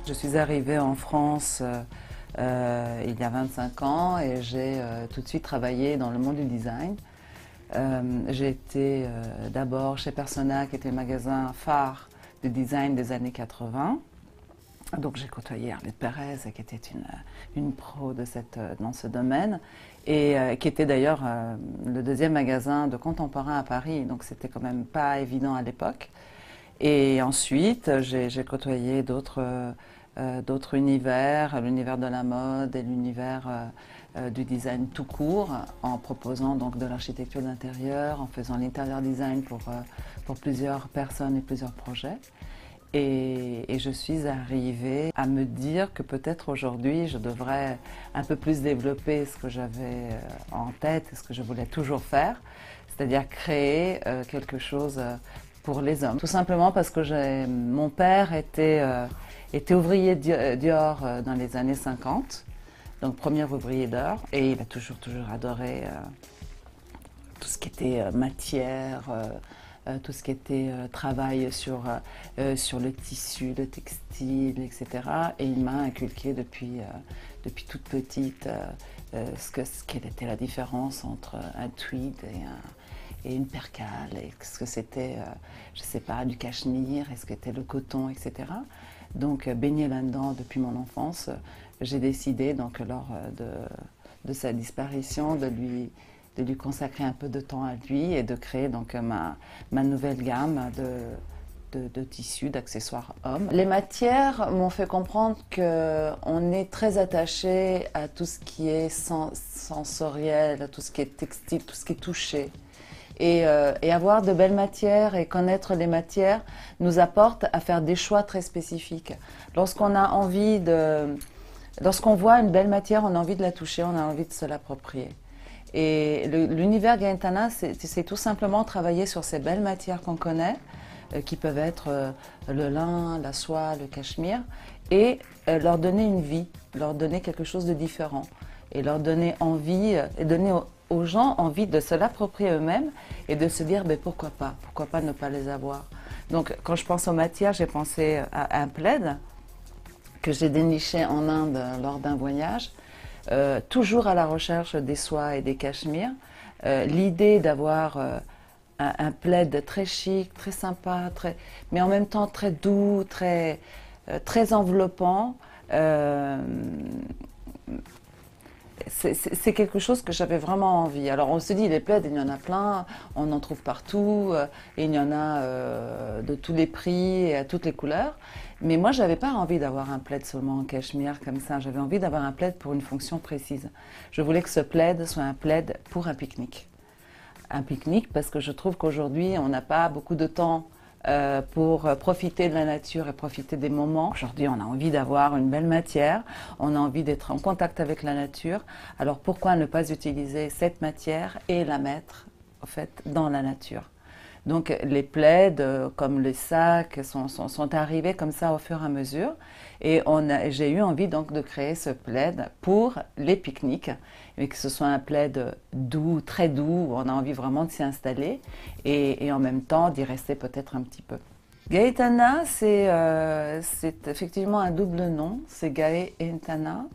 Je suis arrivée en France il y a 25 ans et j'ai tout de suite travaillé dans le monde du design. J'ai été d'abord chez Persona, qui était le magasin phare de design des années 80. Donc j'ai côtoyé Arlette Perez, qui était une pro dans ce domaine, et qui était d'ailleurs le deuxième magasin de contemporain à Paris, donc c'était quand même pas évident à l'époque. Et ensuite, j'ai côtoyé d'autres univers, l'univers de la mode et l'univers du design tout court, en proposant donc de l'architecture d'intérieur, en faisant l'intérieur design pour plusieurs personnes et plusieurs projets. Et je suis arrivée à me dire que peut-être aujourd'hui je devrais un peu plus développer ce que j'avais en tête et ce que je voulais toujours faire, c'est-à-dire créer quelque chose pour les hommes. Tout simplement parce que mon père était ouvrier Dior dans les années 50, donc premier ouvrier Dior, et il a toujours adoré tout ce qui était matière, tout ce qui était travail sur le tissu, le textile, etc. Et il m'a inculqué depuis toute petite quelle était la différence entre un tweed et une percale, est-ce que c'était, je ne sais pas, du cachemire, est-ce que c'était le coton, etc. Donc baignée là-dedans depuis mon enfance, j'ai décidé donc lors de sa disparition de lui consacrer un peu de temps à lui et de créer donc ma nouvelle gamme de tissus, d'accessoires hommes. Les matières m'ont fait comprendre qu'on est très attaché à tout ce qui est sensoriel, à tout ce qui est textile, tout ce qui est touché. Et avoir de belles matières et connaître les matières nous apporte à faire des choix très spécifiques. Lorsqu'on voit une belle matière, on a envie de la toucher, on a envie de se l'approprier. Et l'univers Gaëtana, c'est tout simplement travailler sur ces belles matières qu'on connaît, qui peuvent être le lin, la soie, le cachemire, et leur donner une vie, leur donner quelque chose de différent, et leur donner envie, et donner aux gens envie de se l'approprier eux-mêmes et de se dire pourquoi pas ne pas les avoir. Donc quand je pense aux matières, j'ai pensé à un plaid que j'ai déniché en Inde lors d'un voyage, toujours à la recherche des soies et des cachemires. L'idée d'avoir un plaid très chic, très sympa, mais en même temps très doux, très enveloppant, c'est quelque chose que j'avais vraiment envie. Alors on se dit, les plaids, il y en a plein, on en trouve partout, et il y en a de tous les prix et à toutes les couleurs. Mais moi, j'avais pas envie d'avoir un plaid seulement en cachemire comme ça. J'avais envie d'avoir un plaid pour une fonction précise. Je voulais que ce plaid soit un plaid pour un pique-nique. Un pique-nique parce que je trouve qu'aujourd'hui, on n'a pas beaucoup de temps pour profiter de la nature et profiter des moments. Aujourd'hui, on a envie d'avoir une belle matière, on a envie d'être en contact avec la nature. Alors pourquoi ne pas utiliser cette matière et la mettre en fait dans la nature? Donc les plaids, comme les sacs, sont arrivés comme ça au fur et à mesure. Et j'ai eu envie donc de créer ce plaid pour les pique-niques, et que ce soit un plaid doux, très doux, où on a envie vraiment de s'y installer, et en même temps d'y rester peut-être un petit peu. Gaëtana, c'est effectivement un double nom, c'est Gaë et Ntana.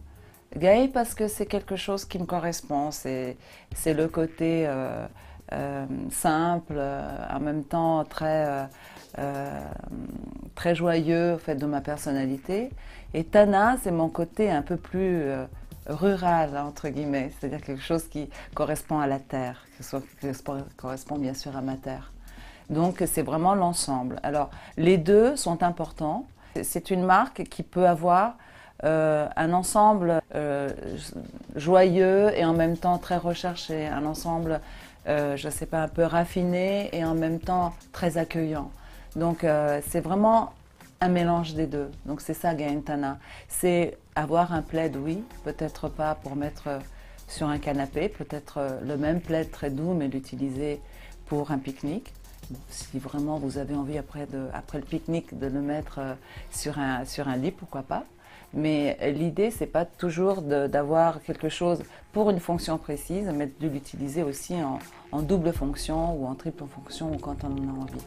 Gaë parce que c'est quelque chose qui me correspond, c'est le côté simple, en même temps très joyeux en fait, de ma personnalité. Et Tana, c'est mon côté un peu plus rural, entre guillemets, c'est-à-dire quelque chose qui correspond à la terre, qui correspond bien sûr à ma terre. Donc c'est vraiment l'ensemble. Alors les deux sont importants. C'est une marque qui peut avoir un ensemble joyeux et en même temps très recherché, un ensemble je ne sais pas, un peu raffiné et en même temps très accueillant. Donc c'est vraiment un mélange des deux. Donc c'est ça Gaëtana. C'est avoir un plaid, oui, peut-être pas pour mettre sur un canapé, peut-être le même plaid très doux, mais l'utiliser pour un pique-nique. Bon, si vraiment vous avez envie après le pique-nique de le mettre sur un lit, pourquoi pas. Mais l'idée, c'est pas toujours d'avoir quelque chose pour une fonction précise, mais de l'utiliser aussi en double fonction ou en triple fonction ou quand on en a envie.